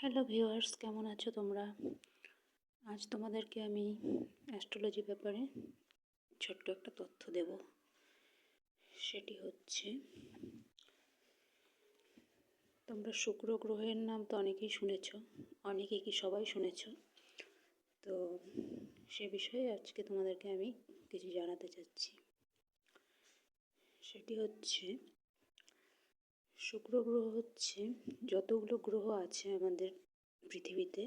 Hello viewers, কেমন আছো তোমরা? আজ তোমাদেরকে আমি অ্যাস্ট্রোলজি ব্যাপারে ছোট্ট একটা তথ্য দেব। সেটি হচ্ছে, তোমরা শুক্র গ্রহের নাম তো অনেকেই শুনেছ, অনেকেই কি সবাই শুনেছ। তো সে বিষয়ে আজকে তোমাদেরকে আমি কিছু জানাতে চাচ্ছি। সেটি হচ্ছে, শুক্র গ্রহ হচ্ছে যতগুলো গ্রহ আছে আমাদের পৃথিবীতে,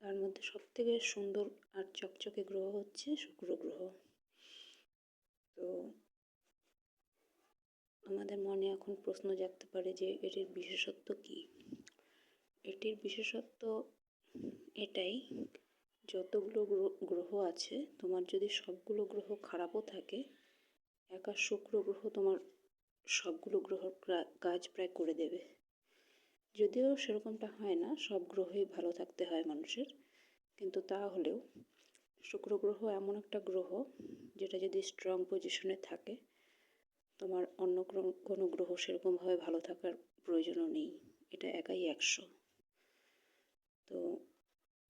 তার মধ্যে সবথেকে সুন্দর আর চকচকে গ্রহ হচ্ছে শুক্র গ্রহ। তো আমাদের মনে এখন প্রশ্ন জাগতে পারে যে এটির বিশেষত্ব কী। এটির বিশেষত্ব এটাই, যতগুলো গ্রহ আছে, তোমার যদি সবগুলো গ্রহ খারাপও থাকে, একা শুক্র গ্রহ তোমার সবগুলো গ্রহর কাজ প্রায় করে দেবে। যদিও সেরকমটা হয় না, সব গ্রহই ভালো থাকতে হয় মানুষের, কিন্তু তাহলেও শুক্র গ্রহ এমন একটা গ্রহ যেটা যদি স্ট্রং পজিশনে থাকে, তোমার অন্য কোনো গ্রহ সেরকমভাবে ভালো থাকার প্রয়োজনও নেই, এটা একাই 100। তো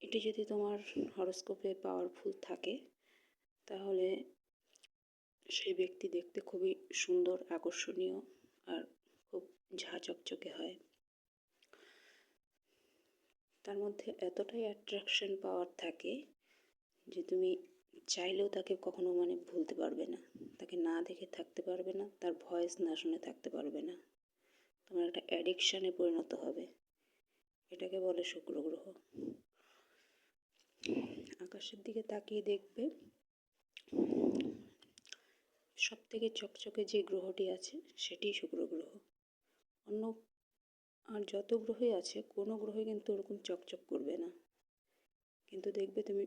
এটি যদি তোমার হরোস্কোপে পাওয়ারফুল থাকে, তাহলে সেই ব্যক্তি দেখতে খুবই সুন্দর, আকর্ষণীয় আর খুব ঝাঁ চকচকে হয়। তার মধ্যে এতটাই অ্যাট্রাকশন পাওয়ার থাকে যে তুমি চাইলেও তাকে কখনো ভুলতে পারবে না, তাকে না দেখে থাকতে পারবে না, তার ভয়েস না শুনে থাকতে পারবে না। তোমার একটা অ্যাডিকশানে পরিণত হবে। এটাকে বলে শুক্র গ্রহ। আকাশের দিকে তাকিয়ে দেখবে, সব থেকে চকচকে যে গ্রহটি আছে সেটি শুক্র গ্রহ। অন্য আর যত গ্রহই আছে, কোনো গ্রহই কিন্তু ওরকম চকচক করবে না, কিন্তু দেখবে তুমি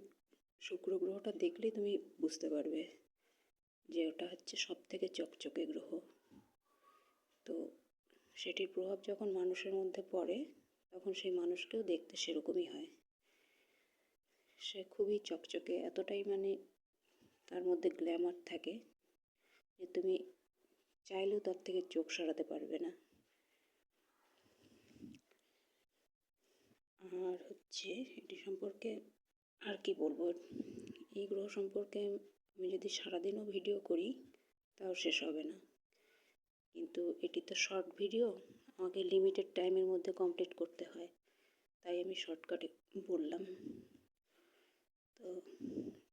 শুক্র গ্রহটা দেখলেই তুমি বুঝতে পারবে যে ওটা হচ্ছে সব থেকে চকচকে গ্রহ। তো সেটির প্রভাব যখন মানুষের মধ্যে পড়ে, তখন সেই মানুষকেও দেখতে সেরকমই হয়। সে খুবই চকচকে, এতটাই তার মধ্যে গ্ল্যামার থাকে যে তুমি চাইলেও তার থেকে চোখ সরাতে পারবে না। আর হচ্ছে, এটি সম্পর্কে আর কি বলবো, এই গ্রহ সম্পর্কে আমি যদি সারাদিনও ভিডিও করি তাও শেষ হবে না, কিন্তু এটি তো শর্ট ভিডিও, আমাকে লিমিটেড টাইমের মধ্যে কমপ্লিট করতে হয়, তাই আমি শর্টকাটে বললাম। তো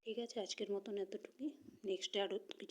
ঠিক আছে, আজকের মতন এতটুকুই। নেক্সটে আরও কিছু